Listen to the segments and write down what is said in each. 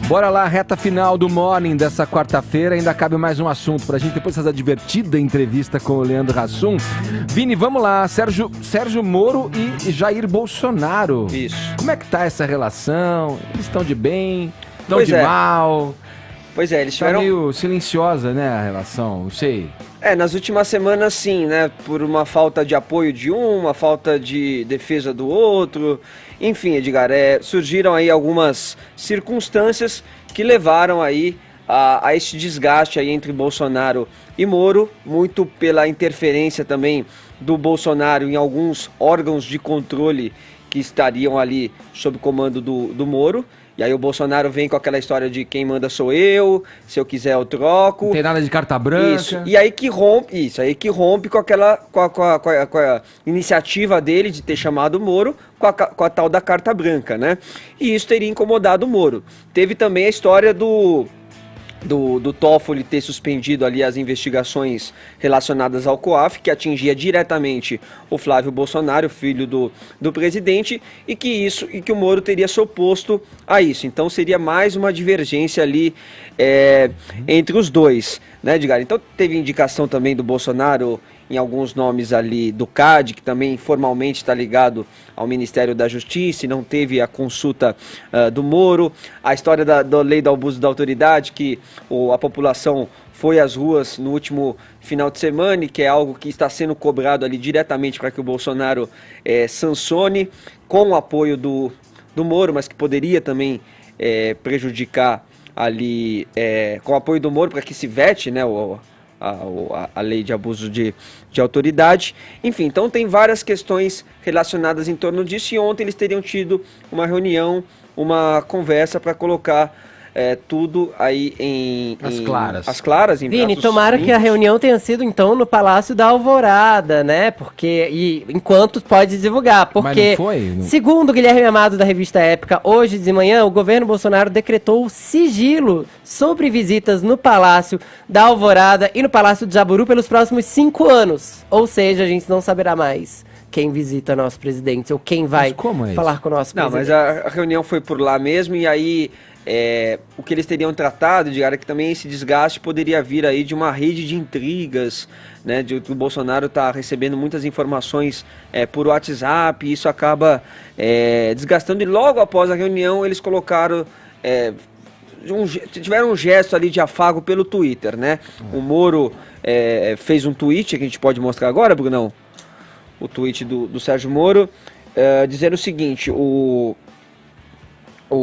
Bora lá, reta final do Morning dessa quarta-feira. Ainda cabe mais um assunto pra gente, depois dessa divertida entrevista com o Leandro Hassum. Vini, vamos lá. Sérgio Moro e Jair Bolsonaro. Isso. Como é que tá essa relação? Eles estão de bem? Estão de mal? Pois é, eles tiveram... Tá meio silenciosa, né, a relação, não sei. Nas últimas semanas sim, né, por uma falta de apoio de um, uma falta de defesa do outro, enfim, Edgar, surgiram aí algumas circunstâncias que levaram aí a este desgaste aí entre Bolsonaro e Moro, muito pela interferência também do Bolsonaro em alguns órgãos de controle que estariam ali sob comando do Moro. E aí o Bolsonaro vem com aquela história de quem manda sou eu, se eu quiser eu troco. Não tem nada de carta branca. Isso, e aí que rompe com a iniciativa dele de ter chamado o Moro com a tal da carta branca, né? E isso teria incomodado o Moro. Teve também a história do Toffoli ter suspendido ali as investigações relacionadas ao COAF, que atingia diretamente o Flávio Bolsonaro, filho do presidente, e que o Moro teria se oposto a isso. Então seria mais uma divergência ali entre os dois, né, Edgar? Então teve indicação também do Bolsonaro em alguns nomes ali do CAD, que também formalmente está ligado ao Ministério da Justiça e não teve a consulta do Moro. A história da lei do abuso da autoridade, que a população foi às ruas no último final de semana e que é algo que está sendo cobrado ali diretamente para que o Bolsonaro sancione com o apoio do Moro, mas que poderia também prejudicar ali com o apoio do Moro para que se vete, né, a lei de abuso de autoridade. Enfim, então tem várias questões relacionadas em torno disso e ontem eles teriam tido uma reunião, uma conversa para colocar tudo aí as claras. Vini, tomara que a reunião tenha sido então no Palácio da Alvorada, né? Porque, enquanto pode divulgar, porque, mas não foi? Segundo Guilherme Amado da revista Época, hoje de manhã, o governo Bolsonaro decretou sigilo sobre visitas no Palácio da Alvorada e no Palácio de Jaburu pelos próximos 5 anos. Ou seja, a gente não saberá mais quem visita nosso presidente ou quem vai falar com o nosso presidente. Não, mas a reunião foi por lá mesmo e aí o que eles teriam tratado de que também esse desgaste poderia vir aí de uma rede de intrigas, né, de que o Bolsonaro está recebendo muitas informações por WhatsApp e isso acaba desgastando. E logo após a reunião eles colocaram, tiveram um gesto ali de afago pelo Twitter, né? O Moro fez um tweet que a gente pode mostrar agora, Brunão, o tweet do Sérgio Moro, dizendo o seguinte: o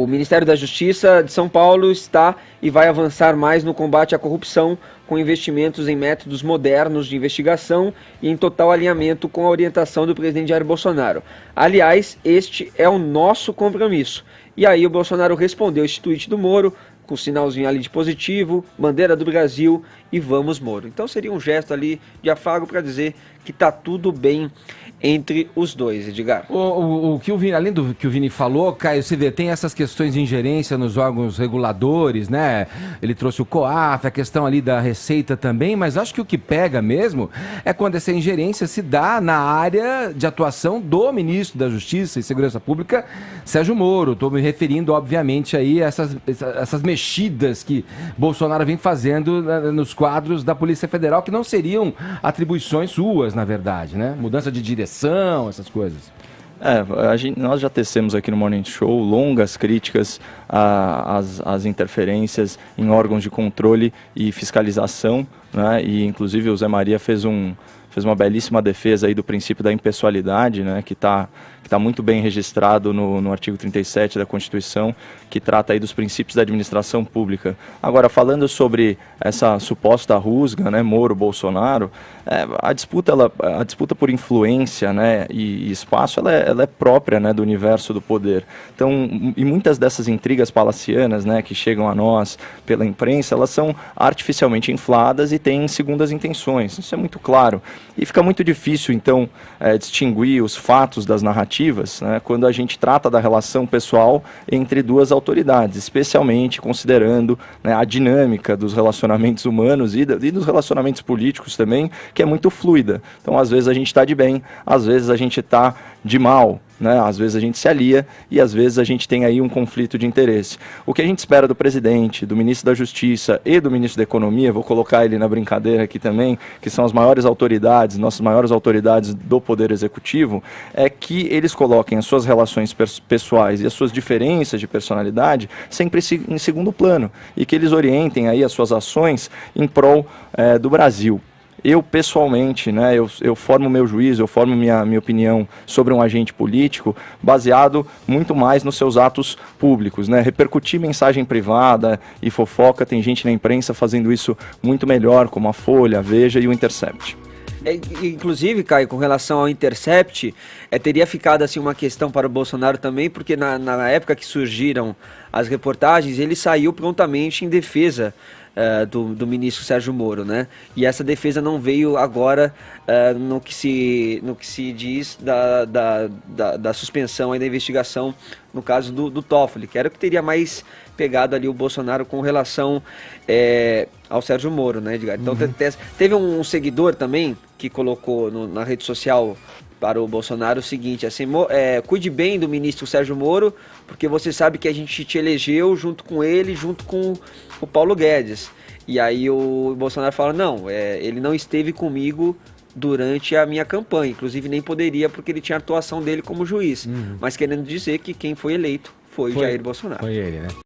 Ministério da Justiça de São Paulo está e vai avançar mais no combate à corrupção, com investimentos em métodos modernos de investigação e em total alinhamento com a orientação do presidente Jair Bolsonaro. Aliás, este é o nosso compromisso. E aí o Bolsonaro respondeu esse tweet do Moro, com sinalzinho ali de positivo, bandeira do Brasil e vamos Moro. Então seria um gesto ali de afago para dizer que está tudo bem entre os dois, Edgar. O que o Vini, além do que o Vini falou, Caio, você vê, tem essas questões de ingerência nos órgãos reguladores, né? Ele trouxe o COAF, a questão ali da Receita também, mas acho que o que pega mesmo é quando essa ingerência se dá na área de atuação do ministro da Justiça e Segurança Pública, Sérgio Moro. Estou me referindo, obviamente, aí a essas mexidas que Bolsonaro vem fazendo nos quadros da Polícia Federal, que não seriam atribuições suas, na verdade, né? Mudança de direção, essas coisas. Nós já tecemos aqui no Morning Show longas críticas às interferências em órgãos de controle e fiscalização, né? E inclusive o Zé Maria fez uma belíssima defesa aí do princípio da impessoalidade, né? Que está muito bem registrado no artigo 37 da Constituição, que trata aí dos princípios da administração pública. Agora, falando sobre essa suposta rusga, né, Moro-Bolsonaro, a disputa por influência, né, e espaço, ela é própria, né, do universo do poder. Então, e muitas dessas intrigas palacianas, né, que chegam a nós pela imprensa, elas são artificialmente infladas e têm segundas intenções. Isso é muito claro. E fica muito difícil, então, distinguir os fatos das narrativas, né, quando a gente trata da relação pessoal entre duas autoridades, especialmente considerando, né, a dinâmica dos relacionamentos humanos e dos relacionamentos políticos também, que é muito fluida. Então, às vezes a gente está de bem, às vezes a gente está de mal, né? Às vezes a gente se alia e às vezes a gente tem aí um conflito de interesse. O que a gente espera do presidente, do ministro da Justiça e do ministro da Economia, vou colocar ele na brincadeira aqui também, que são as maiores autoridades, nossas maiores autoridades do Poder Executivo, é que eles coloquem as suas relações pessoais e as suas diferenças de personalidade sempre em segundo plano e que eles orientem aí as suas ações em prol do Brasil. Eu, pessoalmente, né, eu formo meu juízo, eu formo minha opinião sobre um agente político baseado muito mais nos seus atos públicos, né? Repercutir mensagem privada e fofoca, tem gente na imprensa fazendo isso muito melhor, como a Folha, a Veja e o Intercept. Inclusive, Caio, com relação ao Intercept, teria ficado assim uma questão para o Bolsonaro também, porque na época que surgiram as reportagens, ele saiu prontamente em defesa do ministro Sérgio Moro, né? E essa defesa não veio agora no que se diz da suspensão e da investigação no caso do Toffoli, que era o que teria mais pegado ali o Bolsonaro com relação ao Sérgio Moro, né, Edgar? Então teve um seguidor também que colocou na rede social para o Bolsonaro o seguinte, assim, cuide bem do ministro Sérgio Moro, porque você sabe que a gente te elegeu junto com ele, junto com o Paulo Guedes. E aí o Bolsonaro fala, não, ele não esteve comigo durante a minha campanha, inclusive nem poderia porque ele tinha a atuação dele como juiz, mas querendo dizer que quem foi eleito foi Jair Bolsonaro. Foi ele, né?